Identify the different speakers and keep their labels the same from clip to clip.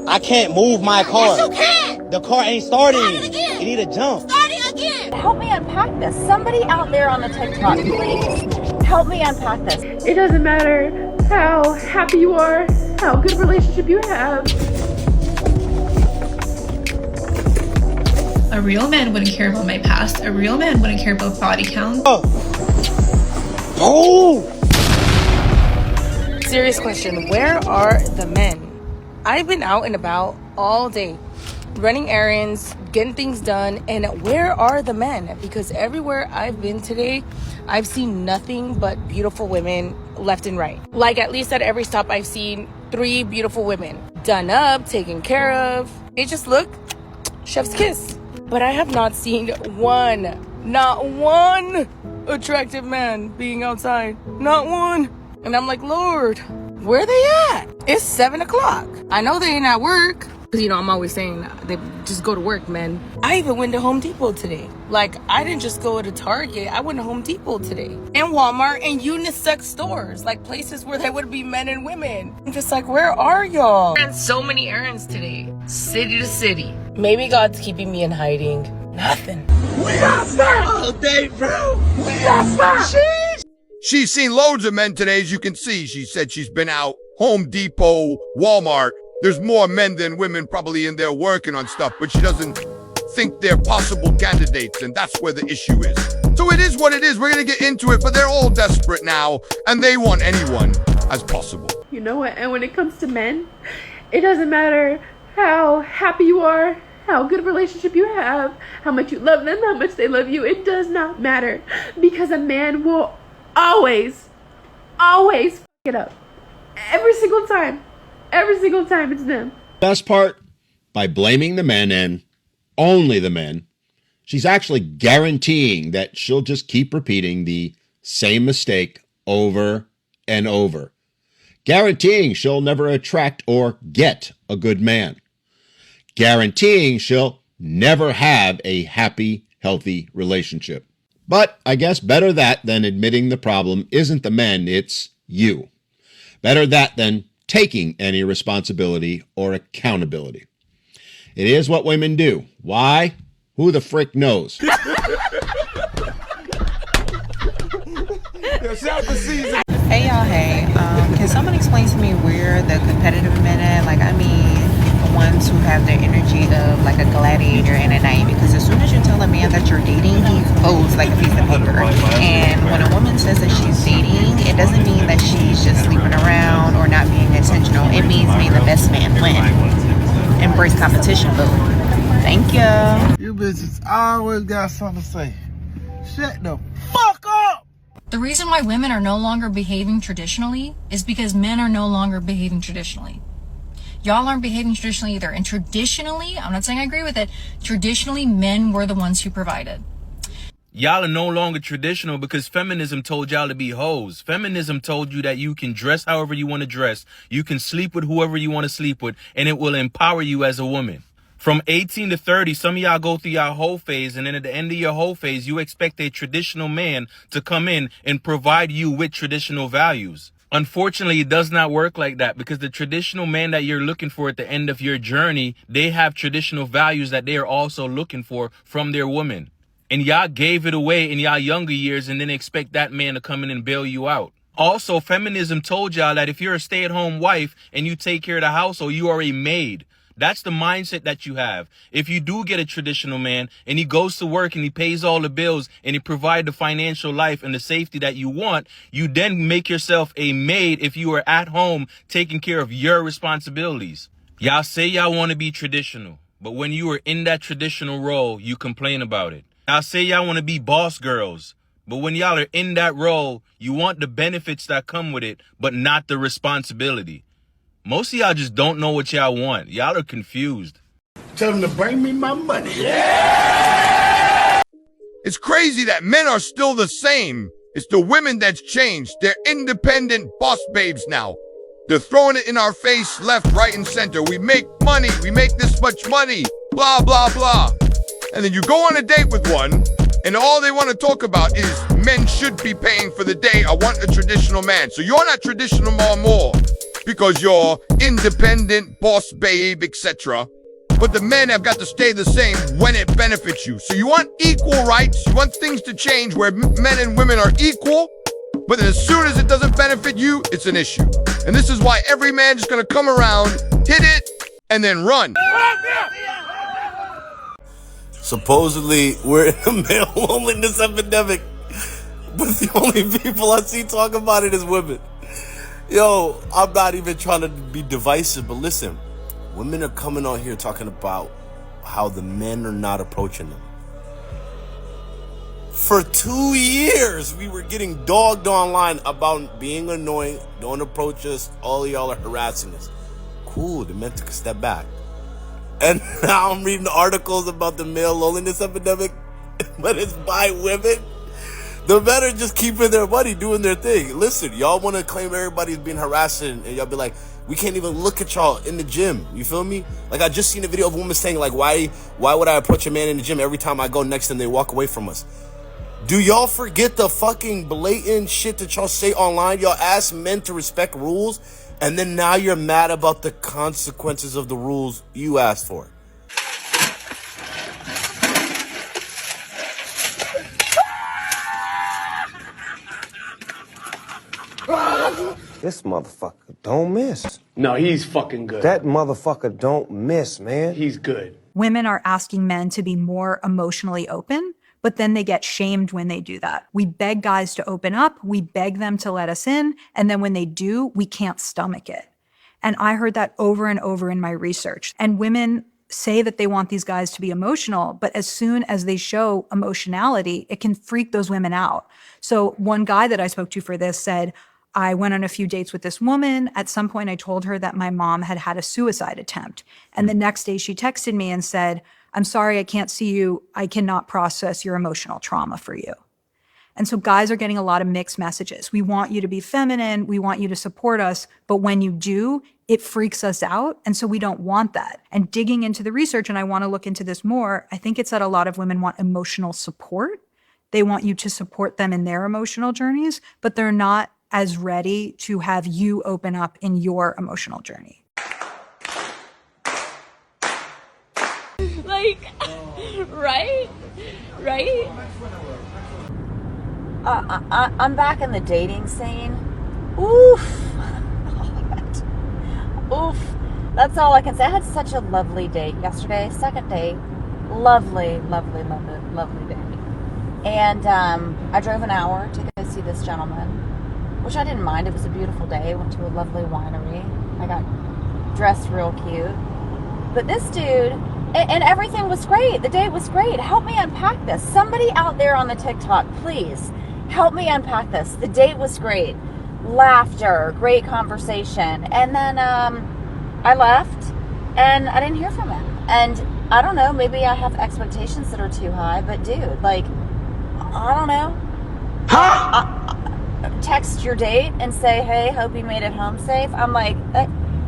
Speaker 1: I can't move my car.
Speaker 2: Yes, you can.
Speaker 1: The car ain't starting.
Speaker 2: Start it again.
Speaker 1: You need to jump.
Speaker 2: Start it again.
Speaker 3: Help me unpack this. Somebody out there on the TikTok, please help me unpack this.
Speaker 4: It doesn't matter how happy you are, how good relationship you have.
Speaker 5: A real man wouldn't care about my past. A real man wouldn't care about body count.
Speaker 1: Oh!
Speaker 6: Serious question, where are the men? I've been out and about all day, running errands, getting things done, and where are the men? Because everywhere I've been today, I've seen nothing but beautiful women left and right. Like at least at every stop, I've seen 3 beautiful women. Done up, taken care of. They just look chef's kiss. But I have not seen not one attractive man being outside. Not one. And I'm like, Lord, where they at? It's 7 o'clock. I know they ain't at work. Because, I'm always saying they just go to work, men. I even went to Home Depot today. Like, I didn't just go to Target. I went to Home Depot today. And Walmart and unisex stores. Like, places where there would be men and women. I'm just like, where are y'all? I ran so many errands today. City to city. Maybe God's keeping me in hiding. Nothing.
Speaker 7: We outside all day, bro. We outside.
Speaker 8: She's seen loads of men today, as you can see. She said she's been out, Home Depot, Walmart. There's more men than women probably in there working on stuff, but she doesn't think they're possible candidates, and that's where the issue is. So it is what it is. We're going to get into it, but they're all desperate now, and they want anyone as possible.
Speaker 4: You know what? And when it comes to men, it doesn't matter how happy you are, how good relationship you have, how much you love them, how much they love you. It does not matter, because a man will always f it up. Every single time it's them.
Speaker 9: Best part, by blaming the men and only the men, she's actually guaranteeing that she'll just keep repeating the same mistake over and over. Guaranteeing she'll never attract or get a good man. Guaranteeing she'll never have a happy, healthy relationship. But I guess better that than admitting the problem isn't the men, it's you. Better that than taking any responsibility or accountability. It is what women do. Why? Who the frick knows?
Speaker 7: Hey
Speaker 10: y'all, hey. Can someone explain to me where the competitive men at? The ones who have their energy of like a gladiator in a knight. Because as soon as you tell a man that you're dating, he folds like a piece of paper. And when a woman says that she's dating, it doesn't mean that she's just sleeping around or not being intentional. It means may the best man win. Embrace competition, boo. Thank you.
Speaker 7: You bitches always got something to say. Shut the fuck up!
Speaker 5: The reason why women are no longer behaving traditionally is because men are no longer behaving traditionally. Y'all aren't behaving traditionally either. And traditionally, I'm not saying I agree with it, traditionally men were the ones who provided.
Speaker 11: Y'all are no longer traditional because feminism told y'all to be hoes. Feminism told you that you can dress however you want to dress. You can sleep with whoever you want to sleep with, and it will empower you as a woman. From 18 to 30, some of y'all go through your whole phase, and then at the end of your whole phase, you expect a traditional man to come in and provide you with traditional values. Unfortunately, it does not work like that because the traditional man that you're looking for at the end of your journey, they have traditional values that they are also looking for from their woman. And y'all gave it away in y'all younger years and then expect that man to come in and bail you out. Also, feminism told y'all that if you're a stay-at-home wife and you take care of the household, you are a maid. That's the mindset that you have. If you do get a traditional man and he goes to work and he pays all the bills and he provides the financial life and the safety that you want, you then make yourself a maid if you are at home taking care of your responsibilities. Y'all say y'all want to be traditional, but when you are in that traditional role, you complain about it. Y'all say y'all want to be boss girls, but when y'all are in that role, you want the benefits that come with it, but not the responsibility. Most of y'all just don't know what y'all want. Y'all are confused.
Speaker 7: Tell them to bring me my money. Yeah!
Speaker 8: It's crazy that men are still the same. It's the women that's changed. They're independent boss babes now. They're throwing it in our face, left, right, and center. We make money. We make this much money. Blah, blah, blah. And then you go on a date with one, and all they want to talk about is men should be paying for the date. I want a traditional man. So you're not traditional no more. because you're independent, boss babe, etc. But the men have got to stay the same when it benefits you. So you want equal rights, you want things to change where men and women are equal, but then as soon as it doesn't benefit you, it's an issue. And this is why every man is gonna come around, hit it, and then run.
Speaker 2: Supposedly, we're in a male loneliness epidemic, but the only people I see talk about it is women. Yo, I'm not even trying to be divisive, but listen, women are coming on here talking about how the men are not approaching them. For 2 years, we were getting dogged online about being annoying, don't approach us, all of y'all are harassing us. Cool, the men took a step back. And now I'm reading articles about the male loneliness epidemic, but it's by women. The men are just keeping their money, doing their thing. Listen, y'all want to claim everybody's being harassed, and y'all be like, we can't even look at y'all in the gym. You feel me? Like, I just seen a video of a woman saying, like, why would I approach a man in the gym every time I go next to them, they walk away from us? Do y'all forget the fucking blatant shit that y'all say online? Y'all ask men to respect rules, and then now you're mad about the consequences of the rules you asked for.
Speaker 12: This motherfucker don't miss.
Speaker 13: No, he's fucking good.
Speaker 12: That motherfucker don't miss, man.
Speaker 13: He's good.
Speaker 14: Women are asking men to be more emotionally open, but then they get shamed when they do that. We beg guys to open up, we beg them to let us in, and then when they do, we can't stomach it. And I heard that over and over in my research. And women say that they want these guys to be emotional, but as soon as they show emotionality, it can freak those women out. So one guy that I spoke to for this said, I went on a few dates with this woman. At some point, I told her that my mom had had a suicide attempt. And the next day she texted me and said, I'm sorry, I can't see you. I cannot process your emotional trauma for you. And so guys are getting a lot of mixed messages. We want you to be feminine. We want you to support us. But when you do, it freaks us out. And so we don't want that. And digging into the research, and I want to look into this more, I think it's that a lot of women want emotional support. They want you to support them in their emotional journeys, but they're not as ready to have you open up in your emotional journey.
Speaker 3: Like, right? I'm back in the dating scene. Oof. Oof. That's all I can say. I had such a lovely date yesterday, second date. Lovely day. And I drove an hour to go see this gentleman, which I didn't mind. It was a beautiful day. Went to a lovely winery. I got dressed real cute. But this dude, and everything was great. The date was great. Help me unpack this. Somebody out there on the TikTok, please help me unpack this. The date was great. Laughter, great conversation. And then I left and I didn't hear from him. And I don't know, maybe I have expectations that are too high, but dude, like, I don't know. Text your date and say, hey, hope you made it home safe. I'm like,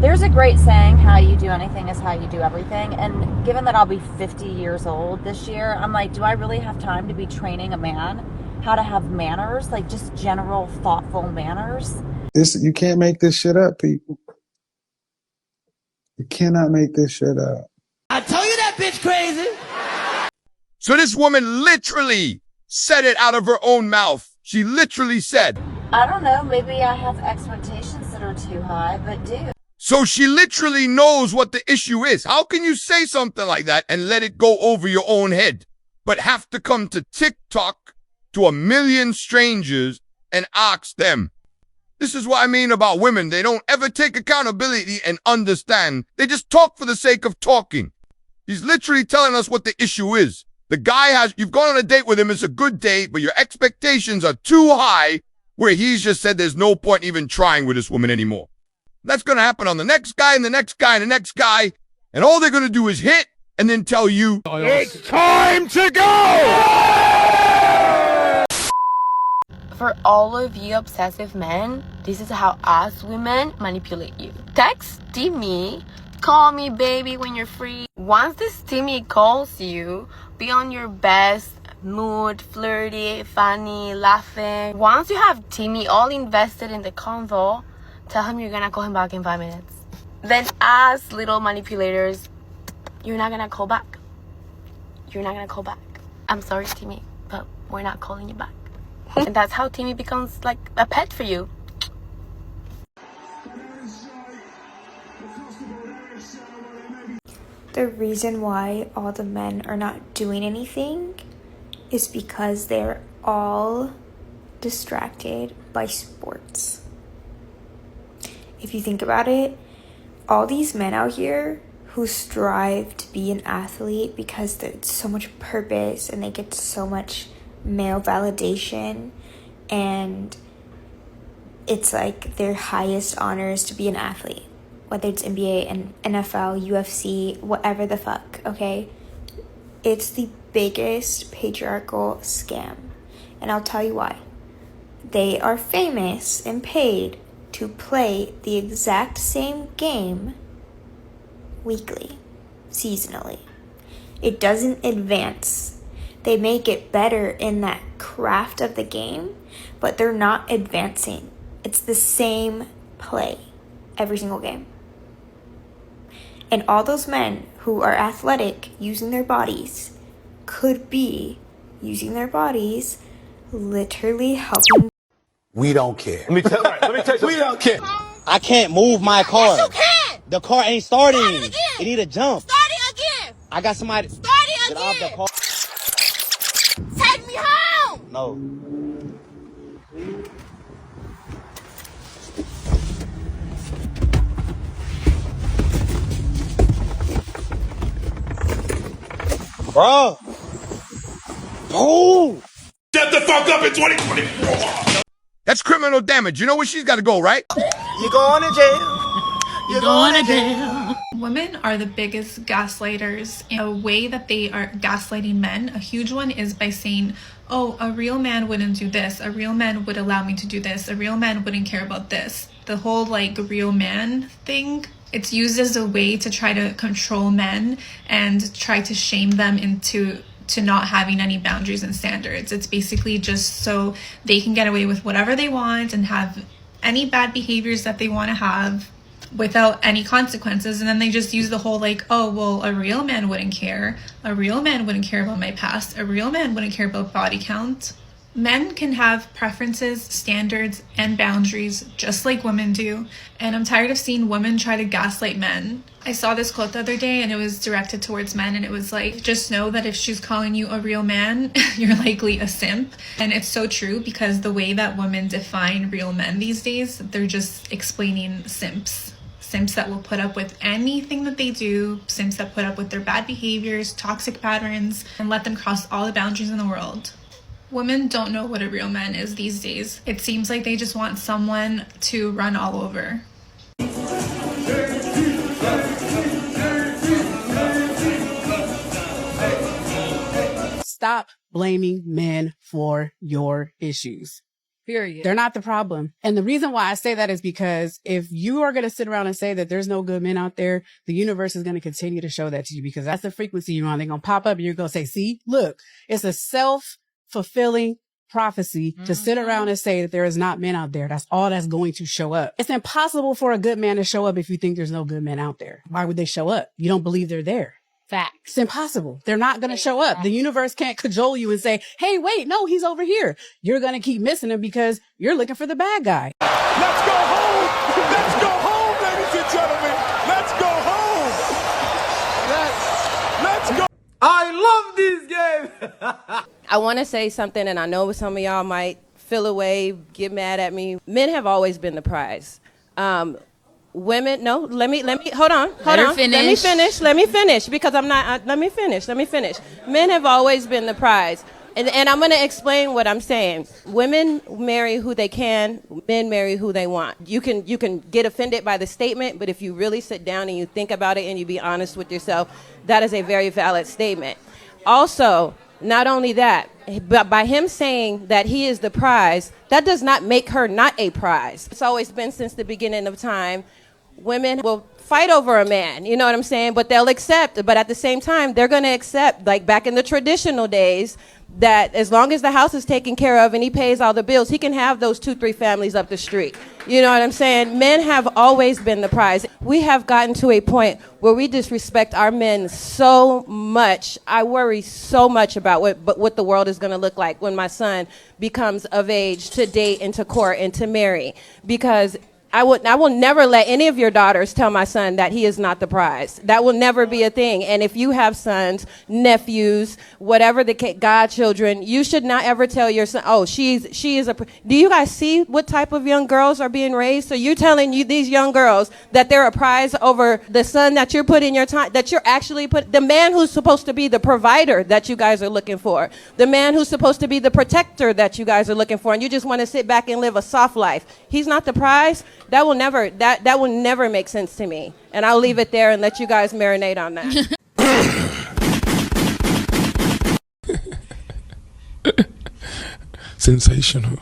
Speaker 3: there's a great saying, how you do anything is how you do everything. And given that I'll be 50 years old this year, I'm like, do I really have time to be training a man how to have manners, like just general thoughtful manners?
Speaker 7: You can't make this shit up, people. You cannot make this shit up.
Speaker 13: I told you that bitch crazy.
Speaker 8: So this woman literally said it out of her own mouth. She literally said,
Speaker 3: I don't know, maybe I have expectations that are too high, but dude.
Speaker 8: So she literally knows what the issue is. How can you say something like that and let it go over your own head, but have to come to TikTok to 1 million strangers and ask them? This is what I mean about women. They don't ever take accountability and understand. They just talk for the sake of talking. He's literally telling us what the issue is. The guy you've gone on a date with him, it's a good date, but your expectations are too high, where he's just said there's no point even trying with this woman anymore. That's going to happen on the next guy and the next guy and the next guy, and all they're going to do is hit and then tell you, it's time to go!
Speaker 6: For all of you obsessive men, this is how us women manipulate you. Text me, call me baby when you're free. Once this Timmy calls you, be on your best mood, flirty, funny, laughing. Once you have Timmy all invested in the convo, Tell him you're gonna call him back in 5 minutes. Then as little manipulators, you're not gonna call back. You're not gonna call back. I'm sorry, Timmy, but we're not calling you back. And that's how Timmy becomes like a pet for you.
Speaker 15: The reason why all the men are not doing anything is because they're all distracted by sports. If you think about it, all these men out here who strive to be an athlete because there's so much purpose and they get so much male validation, and it's like their highest honors to be an athlete, whether it's NBA and NFL, UFC, whatever the fuck, okay? It's the biggest patriarchal scam, and I'll tell you why. They are famous and paid to play the exact same game weekly, seasonally. It doesn't advance. They may get better in that craft of the game, but they're not advancing. It's the same play every single game. And all those men who are athletic using their bodies could be using their bodies literally helping.
Speaker 1: We don't care.
Speaker 13: Let me tell you
Speaker 1: We don't care. I can't move my car.
Speaker 16: Yes, you can.
Speaker 1: The car ain't starting.
Speaker 16: Start it again.
Speaker 1: It need a jump.
Speaker 16: Start it again.
Speaker 1: I got somebody.
Speaker 16: Start it
Speaker 1: Get off the
Speaker 16: again.
Speaker 1: car.
Speaker 16: Take me home.
Speaker 1: No. Bro. Oh.
Speaker 8: Shut the fuck up in 2024. That's criminal damage. You know where she's got to go, right?
Speaker 13: You going to jail.
Speaker 16: You're going to jail.
Speaker 4: Women are the biggest gaslighters. In a way that they are gaslighting men, a huge one is by saying, oh, a real man wouldn't do this. A real man would allow me to do this. A real man wouldn't care about this. The whole like real man thing, it's used as a way to try to control men and try to shame them into not having any boundaries and standards. It's basically just so they can get away with whatever they want and have any bad behaviors that they want to have without any consequences. And then they just use the whole like, oh, well, a real man wouldn't care. A real man wouldn't care about my past. A real man wouldn't care about body count. Men can have preferences, standards, and boundaries just like women do. And I'm tired of seeing women try to gaslight men. I saw this quote the other day and it was directed towards men, and it was like, just know that if she's calling you a real man, you're likely a simp. And it's so true, because the way that women define real men these days, they're just explaining simps. Simps that will put up with anything that they do, simps that put up with their bad behaviors, toxic patterns, and let them cross all the boundaries in the world. Women don't know what a real man is these days. It seems like they just want someone to run all over.
Speaker 17: Stop blaming men for your issues.
Speaker 4: Period.
Speaker 17: They're not the problem. And the reason why I say that is because if you are going to sit around and say that there's no good men out there, the universe is going to continue to show that to you, because that's the frequency you're on. They're going to pop up and you're going to say, see, look, it's a self-fulfilling prophecy to sit around and say that there is not men out there. That's all that's going to show up. It's impossible for a good man to show up if you think there's no good men out there. Why would they show up? You don't believe they're there. Fact. It's impossible. They're not going to show up. The universe can't cajole you and say, hey, wait, no, he's over here. You're going to keep missing him because you're looking for the bad guy.
Speaker 18: Let's go home. Let's go home, ladies and gentlemen. Let's go home. Let's go.
Speaker 13: I love this game.
Speaker 19: I want to say something, and I know some of y'all might feel away, get mad at me. Men have always been the prize. Women, no, let me, hold on. Let me finish, because I'm not, let me finish. Men have always been the prize. And I'm going to explain what I'm saying. Women marry who they can, men marry who they want. You can get offended by the statement, but if you really sit down and you think about it and you be honest with yourself, that is a very valid statement. Also, not only that, but by him saying that he is the prize, that does not make her not a prize. It's always been since the beginning of time. Women will fight over a man, you know what I'm saying? But they'll accept, but at the same time, they're going to accept, like back in the traditional days, that as long as the house is taken care of and he pays all the bills, he can have those 2-3 families up the street. You know what I'm saying? Men have always been the prize. We have gotten to a point where we disrespect our men so much. I worry so much about what the world is going to look like when my son becomes of age to date and to court and to marry, because I will never let any of your daughters tell my son that he is not the prize. That will never be a thing. And if you have sons, nephews, whatever the godchildren, you should not ever tell your son, oh, she is a. Do you guys see what type of young girls are being raised? So you're telling these young girls that they're a prize over the son that you're putting your time, that you're actually the man who's supposed to be the provider that you guys are looking for, the man who's supposed to be the protector that you guys are looking for, and you just want to sit back and live a soft life. He's not the prize. That will never make sense to me. And I'll leave it there and let you guys marinate on that.
Speaker 20: Sensational.